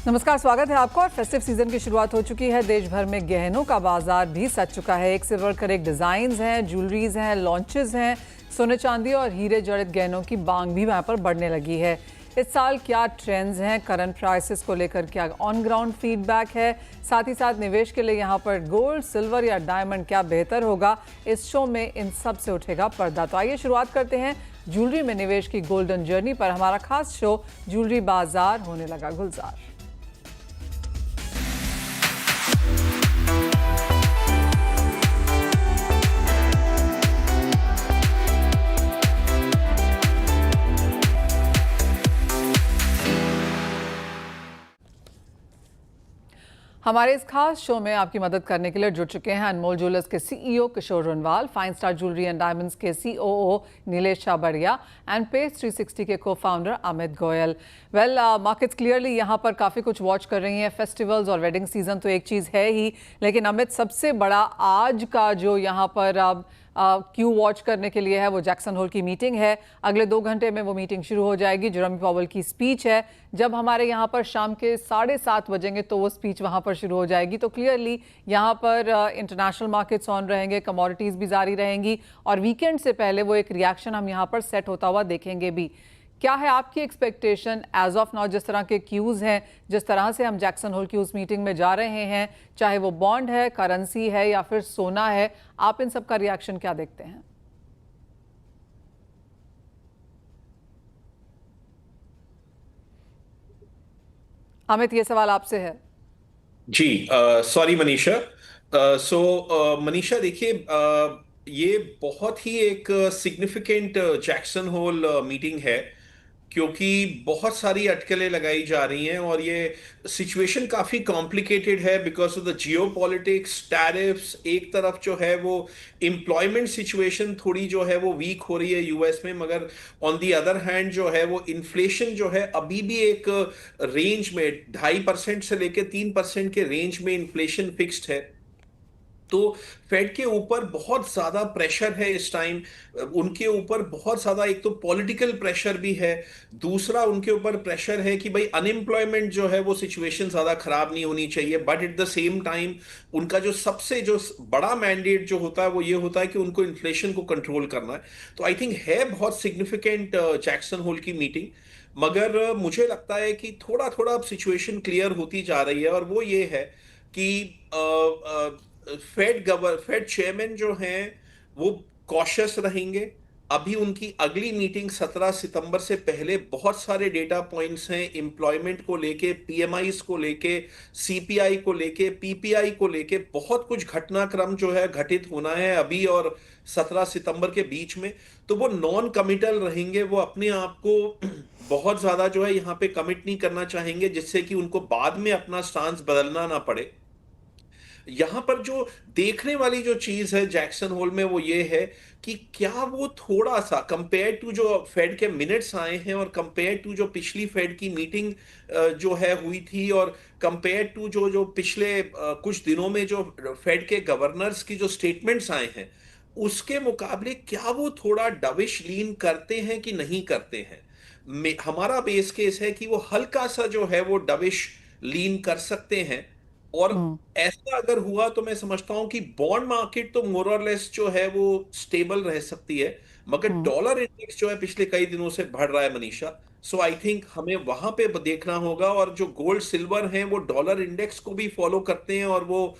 नमस्कार, स्वागत है आपका। और फेस्टिव सीजन की शुरुआत हो चुकी है। देश भर में गहनों का बाजार भी सज चुका है। एक से बढ़कर एक डिजाइन्स हैं, ज्वेलरीज हैं, लॉन्चेस हैं। सोने चांदी और हीरे जड़ित गहनों की मांग भी वहां पर बढ़ने लगी है। इस साल क्या ट्रेंड्स हैं, करंट प्राइसेस को लेकर क्या ऑन ग्राउंड फीडबैक है, साथ ही साथ निवेश के लिए यहाँ पर गोल्ड, सिल्वर या डायमंड क्या बेहतर होगा, इस शो में इन सब से उठेगा पर्दा। तो आइए शुरुआत करते हैं ज्वेलरी में निवेश की गोल्डन जर्नी पर। हमारा खास शो ज्वेलरी बाजार होने लगा गुलजार। हमारे इस खास शो में आपकी मदद करने के लिए जुड़ चुके हैं अनमोल ज्वेलर्स के CEO Kishore Ranwal, fine star jewellery and diamonds के COO Nilesh Chhabria and pace 360 के co founder Amit Goyal. Well, markets clearly यहाँ पर काफ़ी कुछ वॉच कर रही हैं। फेस्टिवल्स और वेडिंग सीजन तो एक चीज़ है ही, लेकिन अमित, सबसे बड़ा आज का जो यहाँ पर क्यों वॉच करने के लिए है वो जैक्सन होल की मीटिंग है। अगले 2 घंटे में वो मीटिंग शुरू हो जाएगी। जेरेमी पावेल की स्पीच है। जब हमारे यहाँ पर शाम के 7:30 बजेंगे तो वो स्पीच वहाँ पर शुरू हो जाएगी। तो क्लियरली यहाँ पर इंटरनेशनल मार्केट्स ऑन रहेंगे, कमोडिटीज़ भी जारी रहेंगी और वीकेंड से पहले वो एक रिएक्शन हम यहाँ पर सेट होता हुआ देखेंगे भी। क्या है आपकी एक्सपेक्टेशन एज ऑफ नाउ? जिस तरह के क्यूज़ हैं, जिस तरह से हम जैक्सन होल की उस मीटिंग में जा रहे हैं, चाहे वो बॉन्ड है, करेंसी है या फिर सोना है, आप इन सब का रिएक्शन क्या देखते हैं? अमित, ये सवाल आपसे है। जी, सॉरी मनीषा। मनीषा देखिए, ये बहुत ही एक सिग्निफिकेंट जैक्सन होल मीटिंग है, क्योंकि बहुत सारी अटकलें लगाई जा रही हैं और ये सिचुएशन काफी कॉम्प्लिकेटेड है because of the Jio politics, tariffs. एक तरफ जो है वो एम्प्लॉयमेंट सिचुएशन थोड़ी जो है वो वीक हो रही है यूएस में, मगर ऑन दी अदर हैंड जो है वो इन्फ्लेशन जो है अभी भी एक रेंज में 2.5% से लेकर 3% के रेंज में इन्फ्लेशन फिक्स्ड है। तो फेड के ऊपर बहुत ज्यादा प्रेशर है इस टाइम। उनके ऊपर बहुत ज्यादा, एक तो पॉलिटिकल प्रेशर भी है, दूसरा उनके ऊपर प्रेशर है कि भाई अनएम्प्लॉयमेंट जो है वो सिचुएशन ज्यादा खराब नहीं होनी चाहिए। But at the same time उनका जो सबसे जो बड़ा मैंडेट जो होता है वो ये होता है कि उनको इन्फ्लेशन को कंट्रोल करना है। तो आई थिंक है बहुत सिग्निफिकेंट जैक्सन होल की मीटिंग, मगर मुझे लगता है कि थोड़ा थोड़ा अब सिचुएशन क्लियर होती जा रही है और वो ये है कि फेड चेयरमैन जो हैं वो कॉशियस रहेंगे। अभी उनकी अगली मीटिंग 17 सितंबर से पहले बहुत सारे डेटा पॉइंट्स हैं, एम्प्लॉयमेंट को लेके, पीएमआईज को लेके, सीपीआई को लेके, पीपीआई को लेके। बहुत कुछ घटनाक्रम जो है घटित होना है अभी और 17 सितंबर के बीच में। तो वो नॉन कमिटल रहेंगे, वो अपने आप को बहुत ज्यादा जो है यहाँ पे कमिट नहीं करना चाहेंगे, जिससे कि उनको बाद में अपना स्टांस बदलना ना पड़े। यहां पर जो देखने वाली जो चीज है जैक्सन होल में वो ये है कि क्या वो थोड़ा सा कंपेयर टू जो फेड के मिनट्स आए हैं और कंपेयर टू जो पिछली फेड की मीटिंग जो है हुई थी और कंपेयर टू जो जो पिछले कुछ दिनों में जो फेड के गवर्नर्स की जो स्टेटमेंट्स आए हैं, उसके मुकाबले क्या वो थोड़ा डविश लीन करते हैं कि नहीं करते हैं। हमारा बेस केस है कि वो हल्का सा जो है वो डविश लीन कर सकते हैं। और हम्म। ऐसा अगर हुआ तो मैं समझता हूं कि बॉन्ड मार्केट तो मोर और लेस जो है वो स्टेबल रह सकती है, मगर हम्म। डॉलर इंडेक्स जो है पिछले कई दिनों से बढ़ रहा है मनीषा। सो आई थिंक हमें वहां पे देखना होगा। और जो गोल्ड सिल्वर हैं वो डॉलर इंडेक्स को भी फॉलो करते हैं और वो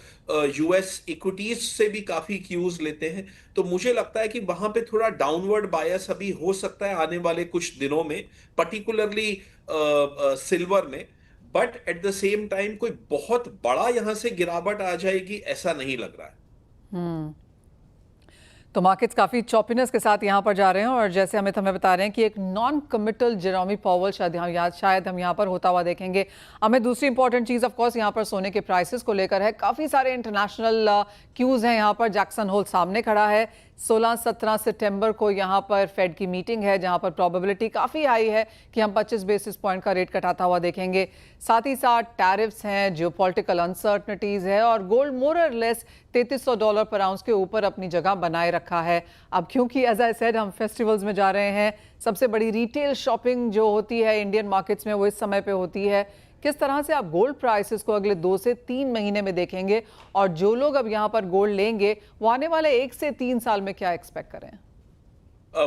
यूएस इक्विटीज से भी काफी क्यूज लेते हैं। तो मुझे लगता है कि वहां पे थोड़ा डाउनवर्ड बायस अभी हो सकता है आने वाले कुछ दिनों में, पर्टिकुलरली सिल्वर में। But at the same time कोई बहुत बड़ा यहां से गिरावट आ जाएगी ऐसा नहीं लग रहा है। हम्म। तो मार्केट्स काफ़ी चॉपीनेस के साथ यहाँ पर जा रहे हैं और जैसे हमें बता रहे हैं कि एक नॉन कमिटल जेरोमी पावेल शायद हम यहाँ पर होता हुआ देखेंगे। हमें दूसरी इंपॉर्टेंट चीज़ ऑफ कोर्स यहाँ पर सोने के प्राइसेस को लेकर है। काफ़ी सारे इंटरनेशनल क्यूज़ हैं यहाँ पर। जैक्सन होल सामने खड़ा है। 16-17 सितंबर को यहाँ पर फेड की मीटिंग है, जहाँ पर प्रोबेबिलिटी काफ़ी हाई है कि हम 25 बेसिस पॉइंट का रेट कटाता हुआ देखेंगे। साथ ही साथ टैरिफ्स हैं, जियोपॉलिटिकल अनसर्टनिटीज़ है और गोल्ड मोर और लेस $3300 पर आउंस के ऊपर अपनी जगह बनाए रखा है। अब क्योंकि एज आई सेड हम फेस्टिवल्स में जा रहे हैं, सबसे बड़ी रिटेल शॉपिंग जो होती है इंडियन मार्केट्स में वो इस समय पे होती है। किस तरह से आप गोल्ड प्राइसेस को अगले 2 से 3 महीने में देखेंगे, और जो लोग अब यहाँ पर गोल्ड लेंगे वो आने वाले 1 से 3 साल में क्या एक्सपेक्ट करें?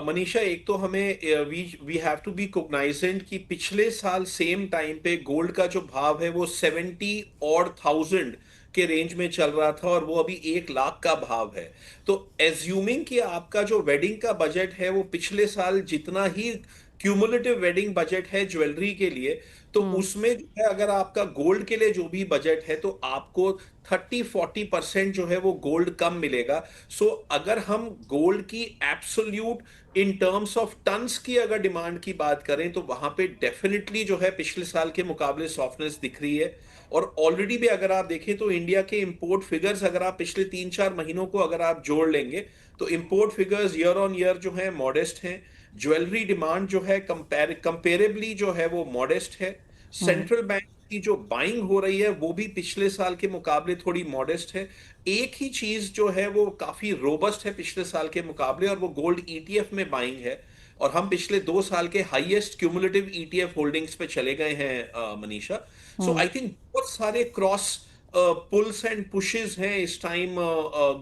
मनीषा, एक तो हमें we we have to be cognizant कि पिछले साल सेम टाइम पे गोल्ड का जो भाव है वो 70,000 के रेंज में चल रहा था और वो अभी 1 लाख का भाव है। तो एज्यूमिंग कि आपका जो वेडिंग का बजट है वो पिछले साल जितना ही क्यूमुलेटिव वेडिंग बजट है ज्वेलरी के लिए, तो उसमें जो है अगर आपका गोल्ड के लिए जो भी बजट है तो आपको 30-40% जो है वो गोल्ड कम मिलेगा। सो अगर हम गोल्ड की absolute in terms of tons की अगर डिमांड की बात करें तो वहां पे डेफिनेटली जो है पिछले साल के मुकाबले सॉफ्टनेस दिख रही है। और ऑलरेडी भी अगर आप देखें तो इंडिया के इंपोर्ट फिगर्स अगर आप पिछले 3-4 महीनों को अगर आप जोड़ लेंगे तो import figures year on year जो है मॉडेस्ट हैं। ज्वेलरी डिमांड जो है कंपेरेबली जो है वो मॉडेस्ट है। सेंट्रल बैंक की जो बाइंग हो रही है वो भी पिछले साल के मुकाबले थोड़ी मॉडेस्ट है। एक ही चीज जो है वो काफी रोबस्ट है पिछले साल के मुकाबले, और वो गोल्ड ईटीएफ में बाइंग है। और हम पिछले 2 साल के हाईएस्ट क्यूमुलेटिव ईटीएफ होल्डिंग्स पे चले गए हैं मनीषा। सो आई थिंक बहुत सारे क्रॉस पुल्स एंड पुशेस हैं इस टाइम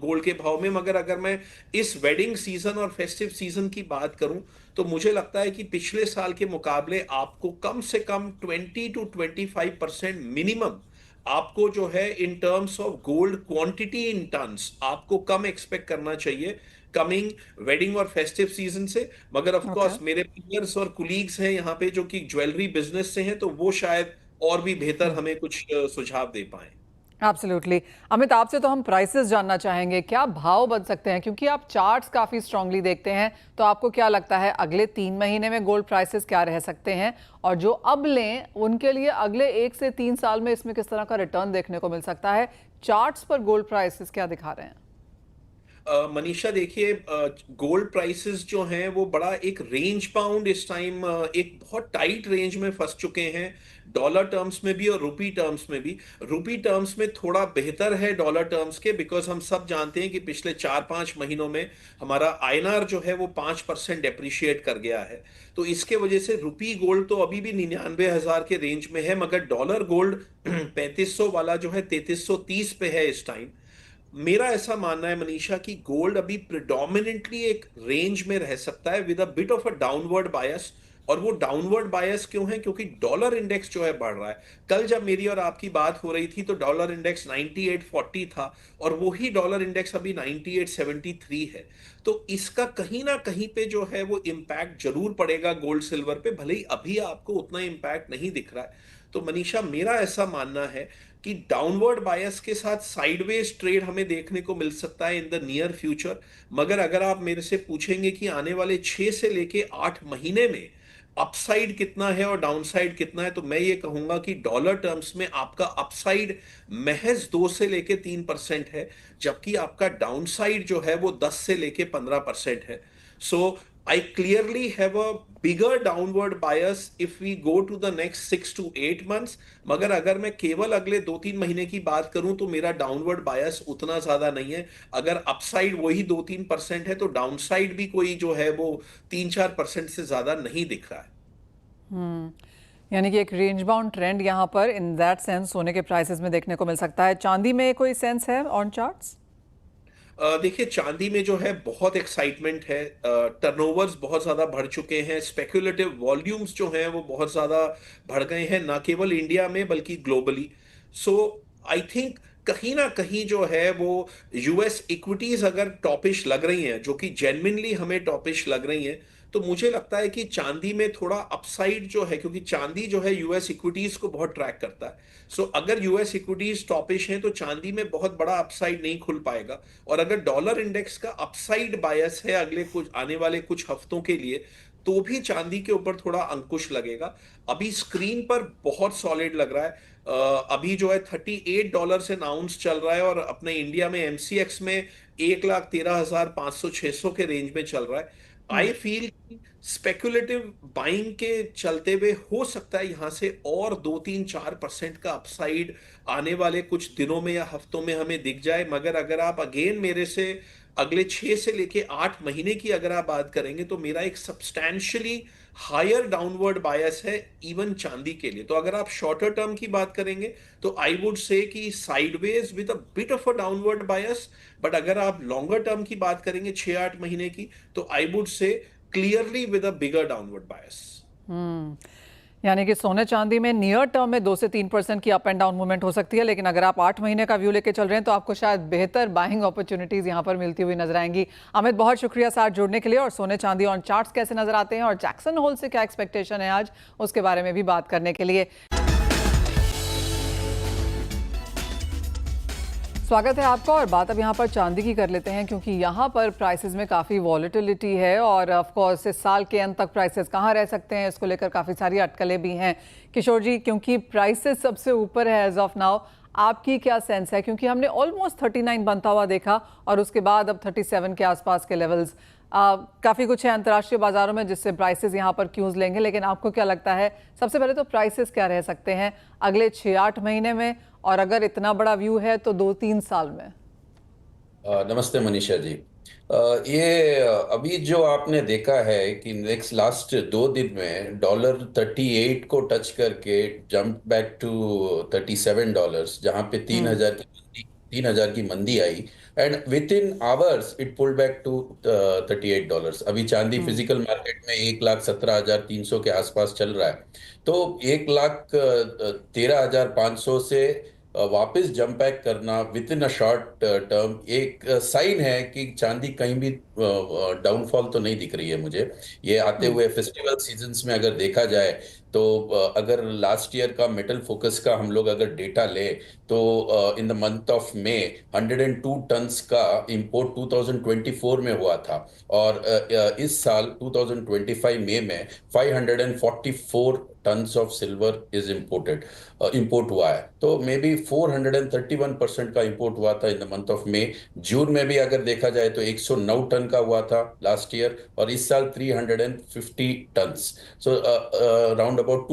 गोल्ड के भाव में। मगर अगर मैं इस वेडिंग सीजन और फेस्टिव सीजन की बात करूं तो मुझे लगता है कि पिछले साल के मुकाबले आपको कम से कम 20-25% मिनिमम आपको जो है in terms of gold quantity in tons आपको कम एक्सपेक्ट करना चाहिए कमिंग वेडिंग और फेस्टिव सीजन से। मगर ऑफ ओके। कोर्स मेरे पीयर्स और कुलीग्स हैं यहाँ पे जो कि ज्वेलरी बिजनेस से हैं, तो वो शायद और भी बेहतर हमें कुछ सुझाव दे पाए। एब्सोल्युटली। अमित, आपसे तो हम प्राइसेस जानना चाहेंगे, क्या भाव बन सकते हैं, क्योंकि आप चार्ट्स काफ़ी स्ट्रांगली देखते हैं। तो आपको क्या लगता है अगले 3 महीने में गोल्ड प्राइसेस क्या रह सकते हैं, और जो अब लें उनके लिए अगले 1 से 3 साल में इसमें किस तरह का रिटर्न देखने को मिल सकता है? चार्ट्स पर गोल्ड प्राइसेस क्या दिखा रहे हैं? मनीषा देखिए, गोल्ड प्राइसेस जो हैं वो बड़ा एक रेंज बाउंड इस टाइम एक बहुत टाइट रेंज में फंस चुके हैं, डॉलर टर्म्स में भी और रुपी टर्म्स में भी। रुपी टर्म्स में थोड़ा बेहतर है डॉलर टर्म्स के, बिकॉज हम सब जानते हैं कि पिछले 4-5 महीनों में हमारा आईएनआर जो है वो 5% डेप्रिशिएट कर गया है। तो इसके वजह से रुपी गोल्ड तो अभी भी 99,000 के रेंज में है, मगर डॉलर गोल्ड 3500 वाला जो है 3330 पे है इस टाइम। मेरा ऐसा मानना है मनीषा कि गोल्ड अभी प्रिडोमिनेंटली एक रेंज में रह सकता है with a bit of a downward bias. और वो डाउनवर्ड बायस क्यों है? क्योंकि डॉलर इंडेक्स जो है बढ़ रहा है। कल जब मेरी और आपकी बात हो रही थी तो डॉलर इंडेक्स 9840 था, और वही डॉलर इंडेक्स अभी 9873 है। तो इसका कहीं ना कहीं पे जो है वो इम्पैक्ट जरूर पड़ेगा गोल्ड सिल्वर पे, भले ही अभी आपको उतना इम्पैक्ट नहीं दिख रहा है। तो मनीषा, मेरा ऐसा मानना है कि डाउनवर्ड बायस के साथ साइडवेज ट्रेड हमें देखने को मिल सकता है इन द नियर फ्यूचर। मगर अगर आप मेरे से पूछेंगे कि आने वाले 6 से लेके 8 महीने में अपसाइड कितना है और डाउनसाइड कितना है, तो मैं ये कहूंगा कि डॉलर टर्म्स में आपका अपसाइड महज 2 से लेके 3% है, जबकि आपका डाउनसाइड जो है वो 10 से लेके 15% है। सो I clearly have a bigger downward bias if we go to the next 6 to 8 months। मगर अगर मैं केवल अगले 2-3 महीने की बात करूं तो मेरा डाउनवर्ड बायस उतना ज्यादा नहीं है। अगर अपसाइड वही 2-3% है तो डाउनसाइड भी कोई जो है वो 3-4% से ज्यादा नहीं दिख रहा है। यानी कि एक रेंज बाउंड ट्रेंड यहाँ पर इन दैट सेंस सोने के प्राइसेस में देखने को मिल सकता है। चांदी में कोई सेंस है ऑन चार्ट्स? देखिए, चांदी में जो है बहुत एक्साइटमेंट है। टर्नओवर्स बहुत ज्यादा बढ़ चुके हैं, स्पेक्युलेटिव वॉल्यूम्स जो हैं वो बहुत ज्यादा बढ़ गए हैं, ना केवल इंडिया में बल्कि ग्लोबली। सो आई थिंक कहीं ना कहीं जो है वो यूएस इक्विटीज अगर टॉपिश लग रही हैं, जो कि जेन्युइनली हमें टॉपिश लग रही हैं, तो मुझे लगता है कि चांदी में थोड़ा अपसाइड जो है, क्योंकि चांदी जो है यूएस इक्विटीज को बहुत ट्रैक करता है। सो अगर यूएस इक्विटीज टॉपिश हैं तो चांदी में बहुत बड़ा अपसाइड नहीं खुल पाएगा। और अगर डॉलर इंडेक्स का अपसाइड बायस है अगले कुछ आने वाले कुछ हफ्तों के लिए, तो भी चांदी के ऊपर थोड़ा अंकुश लगेगा। अभी स्क्रीन पर बहुत सॉलिड लग रहा है। अभी जो है $38 से अनाउंस चल रहा है, और अपने इंडिया में एमसीएक्स में 1,13,500-600 के रेंज में चल रहा है। आई फील स्पेकुलेटिव बाइंग के चलते हुए हो सकता है यहां से और 2-3-4% का अपसाइड आने वाले कुछ दिनों में या हफ्तों में हमें दिख जाए। मगर अगर आप अगेन मेरे से अगले 6 से लेके 8 महीने की अगर आप बात करेंगे तो मेरा एक सब्सटैंशियली हायर डाउनवर्ड बायस है इवन चांदी के लिए। तो अगर आप शॉर्टर टर्म की बात करेंगे तो आई वुड से कि sideways with a bit of a downward bias. But अगर आप लॉन्गर टर्म की बात करेंगे 6-8 महीने की, तो I would say clearly with a bigger downward bias. यानी कि सोने चांदी में नियर टर्म में 2 से 3% की अप एंड डाउन मूवमेंट हो सकती है, लेकिन अगर आप 8 महीने का व्यू लेके चल रहे हैं तो आपको शायद बेहतर बाइंग अपॉर्चुनिटीज यहां पर मिलती हुई नजर आएंगी। अमित, बहुत शुक्रिया साथ जुड़ने के लिए। और सोने चांदी ऑन चार्ट्स कैसे नजर आते हैं और जैक्सन होल से क्या एक्सपेक्टेशन है आज, उसके बारे में भी बात करने के लिए स्वागत है आपका। और बात अब यहाँ पर चांदी की कर लेते हैं, क्योंकि यहाँ पर प्राइसेस में काफ़ी वॉलेटिलिटी है और ऑफ कोर्स इस साल के अंत तक प्राइसेस कहाँ रह सकते हैं, इसको लेकर काफ़ी सारी अटकलें भी हैं। किशोर जी, क्योंकि प्राइसेस सबसे ऊपर है एज ऑफ नाउ, आपकी क्या सेंस है? क्योंकि हमने ऑलमोस्ट 39 बनता हुआ देखा और उसके बाद अब 37 के आसपास के लेवल्स। काफ़ी कुछ है अंतर्राष्ट्रीय बाजारों में जिससे प्राइसेस यहाँ पर क्यूज लेंगे, लेकिन आपको क्या लगता है सबसे पहले तो प्राइसेस क्या रह सकते हैं अगले 6-8 महीने में, और अगर इतना बड़ा व्यू है तो 2-3 साल में? नमस्ते मनीषा जी। ये अभी जो आपने देखा है कि नेक्स्ट लास्ट 2 दिन में डॉलर 38 को टच करके जंप बैक टू $37, जहां पे 3,000 की मंदी आई, and within hours it pull back to $38। अभी चांदी फिजिकल मार्केट में 1,17,300 के आसपास चल रहा है। तो 1,13,500 से वापस जंप बैक करना with in a short term एक साइन है कि चांदी कहीं भी डाउनफॉल तो नहीं दिख रही है मुझे। ये आते हुए फेस्टिवल सीजन्स में अगर देखा जाए तो अगर लास्ट ईयर का मेटल फोकस का हम लोग अगर डेटा ले तो in the month of May 102 tons का इंपोर्ट 2024 में हुआ था, और इस साल 2025 मई में 544 turns of silver is import हुआ है। तो मे बी 431% का इंपोर्ट हुआ था in the month of May. जून में भी अगर देखा जाए तो 109 टन का हुआ था लास्ट ईयर, और इस साल 350 tons. So round about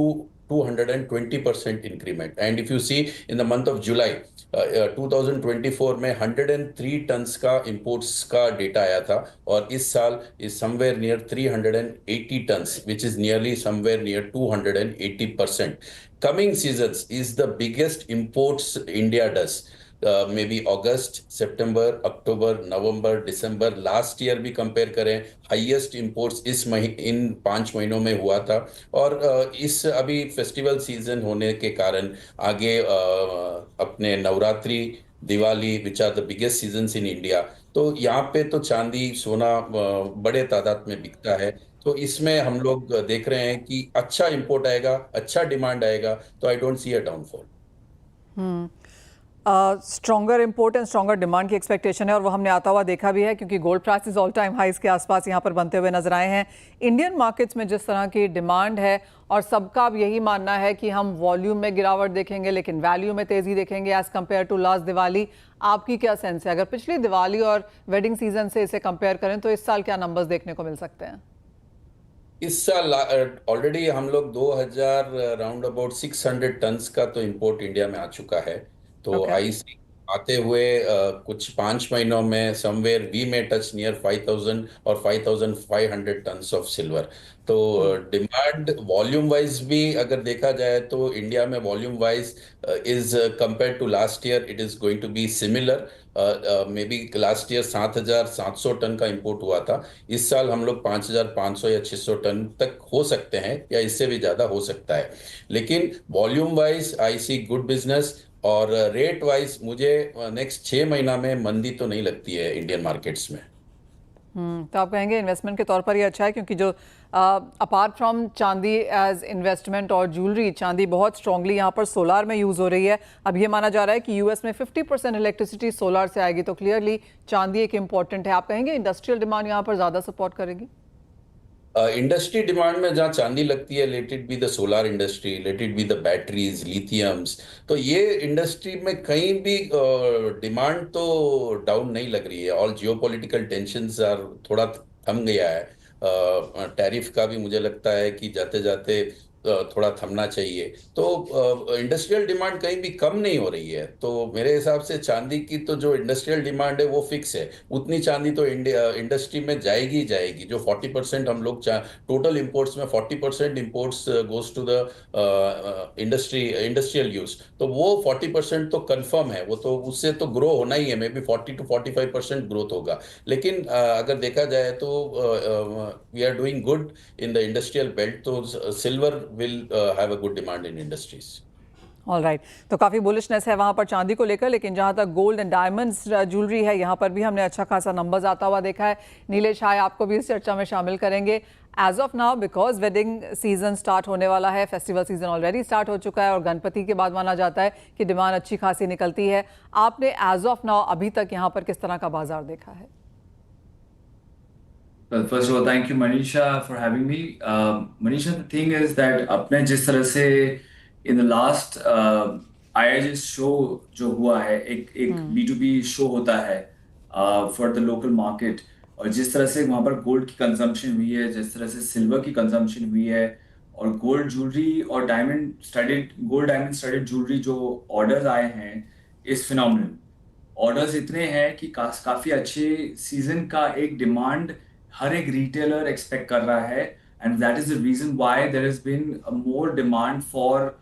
220% increment. And if you see in the month of July 2024 में 103 टन्स का इंपोर्ट्स का डेटा आया था, और इस साल is somewhere near 380 tons, which is nearly somewhere near 280%. Coming seasons is the biggest imports India does. Maybe August, September, October, November, December. Last year भी compare करें, हाईएस्ट इंपोर्ट्स इन 5 महीनों में हुआ था। और इस अभी फेस्टिवल सीजन होने के कारण आगे अपने Navratri, Diwali which are the biggest seasons in India, तो यहाँ पे तो चांदी सोना बड़े तादाद में बिकता है। तो इसमें हम लोग देख रहे हैं कि अच्छा इंपोर्ट आएगा, अच्छा डिमांड आएगा, तो I don't see a downfall. Stronger import and stronger demand की एक्सपेक्टेशन है, और वो हमने आता हुआ देखा भी है, क्योंकि gold prices all time highs के आसपास यहाँ पर बनते हुए नजर आए हैं। इंडियन मार्केट्स में जिस तरह की डिमांड है और सबका अब यही मानना है कि हम वॉल्यूम में गिरावट देखेंगे लेकिन वैल्यू में तेजी देखेंगे as compare to last Diwali. आपकी क्या सेंस है? अगर पिछली दिवाली और वेडिंग सीजन से इसे कंपेयर करें तो इस साल क्या नंबर्स देखने को मिल सकते हैं? इस साल ऑलरेडी हम लोग 2000 राउंड अबाउट 600 टन्स का तो इंपोर्ट इंडिया में आ चुका है। तो Okay. आईसी आते हुए कुछ 5 महीनों में समवेयर वी में टच नियर 5000 और 5500 टन्स ऑफ सिल्वर। तो डिमांड वॉल्यूम वाइज भी अगर देखा जाए तो इंडिया में volume wise is compare to last year it is going to be similar. May be last year 7700 ton का इंपोर्ट हुआ था, इस साल हम लोग 5500 या 600 टन तक हो सकते हैं, या इससे भी ज्यादा हो सकता है। लेकिन volume wise I see good business, और रेट वाइज मुझे नेक्स्ट 6 महीना में मंदी तो नहीं लगती है इंडियन मार्केट्स में। तो आप कहेंगे इन्वेस्टमेंट के तौर पर ये अच्छा है, क्योंकि जो अपार्ट फ्रॉम चांदी एज इन्वेस्टमेंट और ज्वेलरी, चांदी बहुत स्ट्रांगली यहाँ पर सोलार में यूज़ हो रही है। अब ये माना जा रहा है कि यूएस में 50% इलेक्ट्रिसिटी सोलार से आएगी, तो क्लियरली चांदी एक इम्पॉर्टेंट है। आप कहेंगे इंडस्ट्रियल डिमांड यहाँ पर ज़्यादा सपोर्ट करेगी? इंडस्ट्री डिमांड में जहाँ चांदी लगती है, let it be the solar industry, let it be the batteries, lithiums, तो ये इंडस्ट्री में कहीं भी डिमांड तो डाउन नहीं लग रही है। ऑल जियोपॉलिटिकल टेंशंस आर थोड़ा थम गया है। टैरिफ का भी मुझे लगता है कि जाते जाते थोड़ा थमना चाहिए। तो इंडस्ट्रियल डिमांड कहीं भी कम नहीं हो रही है, तो मेरे हिसाब से चांदी की तो जो इंडस्ट्रियल डिमांड है वो फिक्स है। उतनी चांदी तो इंडस्ट्री में जाएगी ही जाएगी। जो 40% हम लोग टोटल इंपोर्ट्स में 40% imports goes to the industrial use, तो वो 40% तो कंफर्म है, वो तो उससे तो ग्रो होना ही है। मे बी 40 to 45% ग्रोथ होगा। लेकिन अगर देखा जाए तो we are doing good in the industrial belt, तो silver will have a good demand in industries. All right, तो काफ़ी बुलिशनेस है वहाँ पर चांदी को लेकर, लेकिन जहाँ तक गोल्ड एंड डायमंड्स ज्वेलरी है, यहाँ पर भी हमने अच्छा खासा नंबर्स आता हुआ देखा है। नीलेश हाय, आपको भी इस चर्चा में शामिल करेंगे। As of now, because wedding season start होने वाला है, फेस्टिवल सीजन ऑलरेडी स्टार्ट हो चुका है और गणपति के बाद माना जाता है कि डिमांड अच्छी खासी निकलती है। आपने एज ऑफ नाउ अभी तक यहाँ पर किस तरह का बाजार देखा है? Well, first of all, thank you, Manisha, for having me. Manisha, the thing is that अपने जिस तरह से in the last IIGS show जो हुआ है, एक B2B शो होता है for the local market, और जिस तरह से वहाँ पर गोल्ड की कंजम्पशन हुई है, जिस तरह से सिल्वर की कंजम्पशन हुई है, और गोल्ड ज्वेलरी और गोल्ड डायमंड स्टडेड ज्वेलरी जो ऑर्डर्स आए हैं इस फिनोमिनल। ऑर्डर्स इतने हैं कि काफी अच्छे सीजन का एक डिमांड हर एक रिटेलर एक्सपेक्ट कर रहा है, and that is the reason why there has been more demand for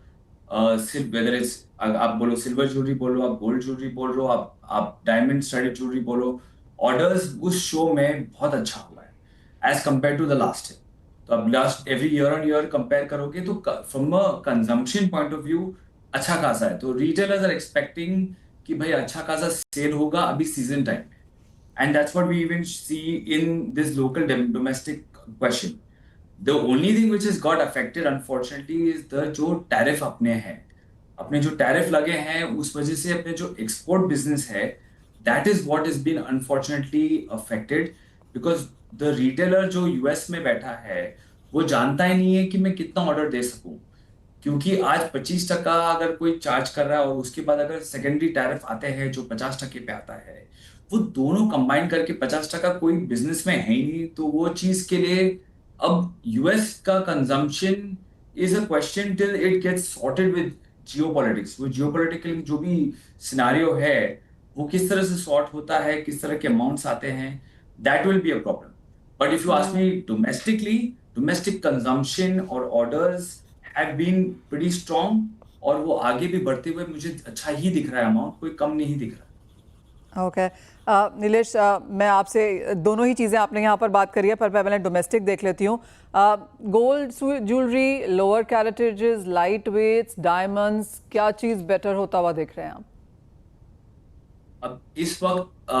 whether is, आप बोलो सिल्वर ज्वेलरी बोलो, आप गोल्ड ज्वेलरी बोल रहे हो, आप डायमंड स्टडेड ज्वेलरी बोलो। ऑर्डर्स उस शो में बहुत अच्छा हुआ है as compare to the last year. तो अब last every year on year compare करोगे तो from a consumption point of view अच्छा खासा है। तो रिटेलर्स आर एक्सपेक्टिंग कि भाई अच्छा खासा सेल होगा अभी सीजन टाइम में, and that's what we even see in this local domestic question. The only thing which has got affected unfortunately is the जो टैरिफ अपने जो टैरिफ लगे हैं उस वजह से अपने जो एक्सपोर्ट बिजनेस है, that is what is been unfortunately affected, because the retailer जो यूएस में बैठा है वो जानता ही नहीं है कि मैं कितना ऑर्डर दे सकूं, क्योंकि आज 25% अगर कोई चार्ज कर रहा है और उसके बाद अगर सेकेंडरी टैरिफ आते हैं जो 50% पे आता है, वो दोनों कंबाइन करके 50% कोई बिजनेस में है ही नहीं। तो वो चीज के लिए अब यूएस का consumption is a question till it gets sorted with geopolitics. वो जियोपॉलिटिकल जो भी सिनारियो है वो किस तरह से सॉर्ट होता है, किस तरह के अमाउंट्स आते हैं, that will be a problem. But if you ask me domestically, domestic consumption और orders have been pretty strong, और वो आगे भी बढ़ते हुए मुझे अच्छा ही दिख रहा है, अमाउंट कोई कम नहीं दिख रहा। ओके नीलेश, मैं आपसे दोनों ही चीज़ें आपने यहाँ पर बात करी है, पर मैं पहले डोमेस्टिक देख लेती हूँ। Gold jewellery, lower caratages, light weights, diamonds, क्या चीज़ बेटर होता हुआ देख रहे हैं आप? अब इस वक्त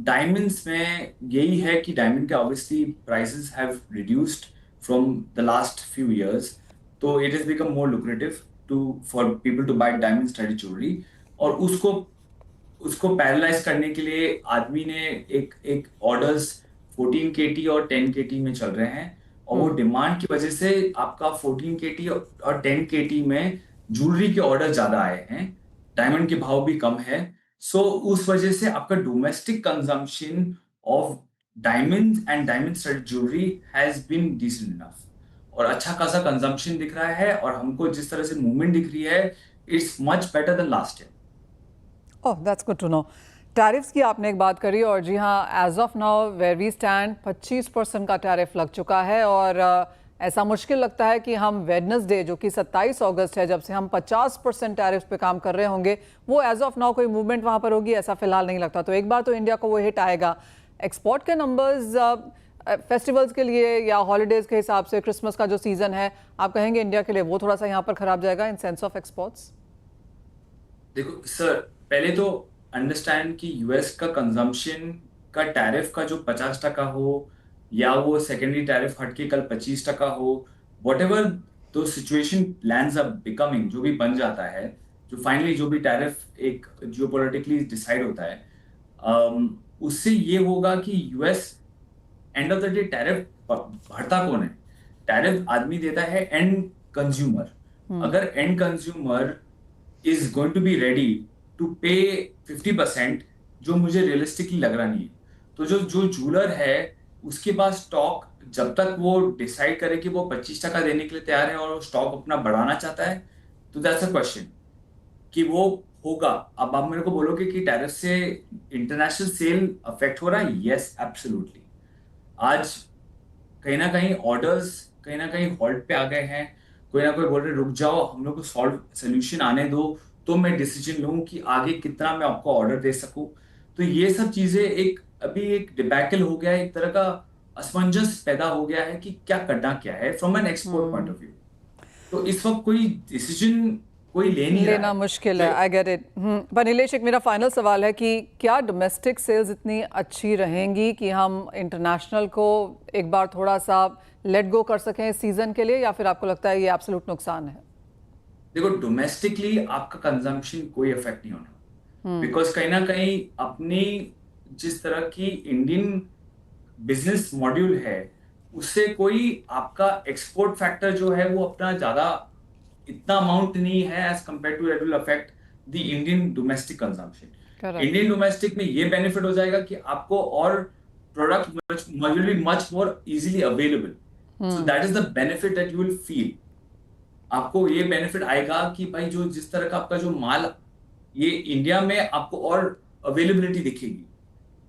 डायमंड्स में यही है कि डायमंड के obviously prices have reduced from the last few years, तो it is become more lucrative for people to buy diamond studded jewellery. और उसको पैरेलाइज करने के लिए आदमी ने एक ऑर्डर्स 14 KT और 10 KT में चल रहे हैं, और वो डिमांड की वजह से आपका 14 KT और 10 KT में ज्वेलरी के ऑर्डर ज्यादा आए हैं, डायमंड के भाव भी कम है। सो उस वजह से आपका domestic consumption of diamond and diamond studded jewellery has been decent enough, और अच्छा खासा कंजम्पशन दिख रहा है, और हमको जिस तरह से मूवमेंट दिख रही है it's much better than last year. Oh, that's good to know. Tariffs की आपने एक बात करी, और जी हाँ, as of now where we stand 25% का टैरिफ लग चुका है, और ऐसा मुश्किल लगता है कि हम वेडनेसडे जो कि 27 अगस्त है, जब से हम 50% टैरिफ पे काम कर रहे होंगे, वो एज ऑफ नाउ कोई मूवमेंट वहाँ पर होगी ऐसा फिलहाल नहीं लगता। तो एक बार तो इंडिया को वो हिट आएगा। एक्सपोर्ट के नंबर्स फेस्टिवल्स के लिए या हॉलीडेज के हिसाब से, क्रिसमस का जो सीजन है, आप कहेंगे इंडिया के लिए वो थोड़ा सा यहाँ पर खराब जाएगा इन सेंस ऑफ एक्सपोर्ट्स? देखो सर, पहले तो अंडरस्टैंड कि यूएस का कंजम्पशन का टैरिफ का जो 50% हो, या वो सेकेंडरी टैरिफ हटके कल 25% हो, वट एवर तो सिचुएशन लैंड्स अप बिकमिंग, जो भी बन जाता है, जो फाइनली जो भी टैरिफ एक जियोपॉलिटिकली डिसाइड होता है, उससे ये होगा कि US end of the day tariff भरता कौन है? टैरिफ आदमी देता है एंड कंज्यूमर। अगर end consumer is going to be ready to pay 50%, जो मुझे रियलिस्टिकली लग रहा नहीं है, तो जो ज्वेलर है उसके पास स्टॉक जब तक वो डिसाइड करे कि वो 25% देने के लिए तैयार है और स्टॉक अपना बढ़ाना चाहता है, तो दैट्स अ क्वेश्चन कि वो होगा। अब आप मेरे को बोलोगे कि टैरिफ से इंटरनेशनल सेल अफेक्ट हो रहा है, यस एब्सोल्युटली। आज कहीं ना कहीं ऑर्डर्स कहीं ना कहीं हॉल्ट पे आ गए हैं। कोई ना कोई बोल रहे रुक जाओ, हम लोग को सोल्यूशन आने दो, तो मैं डिसीजन लूं कि आगे कितना मैं आपको ऑर्डर दे सकूं। तो ये सब चीजें अभी एक डिबैकल हो गया है, एक तरह का असमंजस पैदा हो गया है कि क्या करना क्या है from an export point of view. तो इस वक्त कोई डिसीजन कोई ले नहीं रहा लेना है। मुश्किल है, आई गेट इट। पर नीलेश, एक मेरा फाइनल सवाल है कि क्या डोमेस्टिक सेल्स इतनी अच्छी रहेंगी कि हम इंटरनेशनल को एक बार थोड़ा सा लेट गो कर सकें इस सीजन के लिए, या फिर आपको लगता है ये एब्सोल्यूट नुकसान है? देखो, डोमेस्टिकली आपका कंजम्पशन कोई इफेक्ट नहीं होना, बिकॉज कहीं ना कहीं अपनी जिस तरह की इंडियन बिजनेस मॉड्यूल है, उससे कोई आपका एक्सपोर्ट फैक्टर जो है वो अपना ज्यादा इतना अमाउंट नहीं है as compare to, it will affect the Indian domestic consumption. Correct. Indian domestic में ये बेनिफिट हो जाएगा कि आपको और product will be much more easily available, so that is the benefit that you will feel. आपको ये बेनिफिट आएगा कि भाई जो जिस तरह का आपका जो माल ये इंडिया में आपको और अवेलेबिलिटी दिखेगी,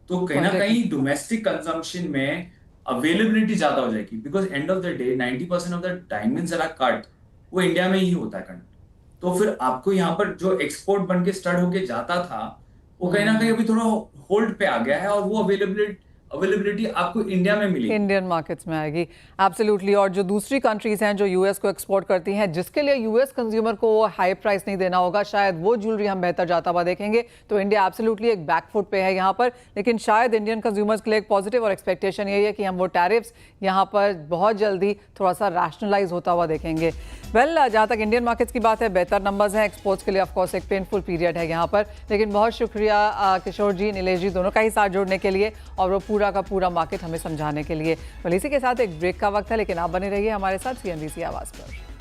तो कहीं ना कहीं डोमेस्टिक कंजम्पशन में अवेलेबिलिटी ज्यादा हो जाएगी, because end of the day 90% of the diamonds that are cut वो इंडिया में ही होता है कट। तो फिर आपको यहाँ पर जो एक्सपोर्ट बन के स्टार्ट होके जाता था वो कहीं ना कहीं अभी थोड़ा होल्ड पे आ गया है, और वो अवेलेबिलिटी आपको इंडिया में मिलेगी, इंडियन मार्केट्स में आएगी। एब्सोल्युटली। और जो दूसरी कंट्रीज हैं जो यूएस को एक्सपोर्ट करती हैं, जिसके लिए यूएस कंज्यूमर को हाई प्राइस नहीं देना होगा, शायद वो ज्वेलरी हम बेहतर जाता हुआ देखेंगे। तो इंडिया एब्सोल्युटली एक बैकफुट पे है यहाँ पर, लेकिन शायद इंडियन कंज्यूमर्स के लिए एक पॉजिटिव और एक्सपेक्टेशन यही है कि हम वो टैरिफ्स यहाँ पर बहुत जल्दी थोड़ा सा रैशनलाइज होता हुआ देखेंगे। वेल, जहाँ तक इंडियन मार्केट्स की बात है, बेहतर नंबर्स हैं। एक्सपोर्ट्स के लिए ऑफकोर्स एक पेनफुल पीरियड है यहाँ पर, लेकिन बहुत शुक्रिया किशोर जी, नीलेश जी, दोनों का ही साथ जोड़ने के लिए और वो पूरा का पूरा मार्केट हमें समझाने के लिए। well, इसी के साथ एक ब्रेक का वक्त है, लेकिन आप बने रहिए हमारे साथ CNBC आवाज़ पर।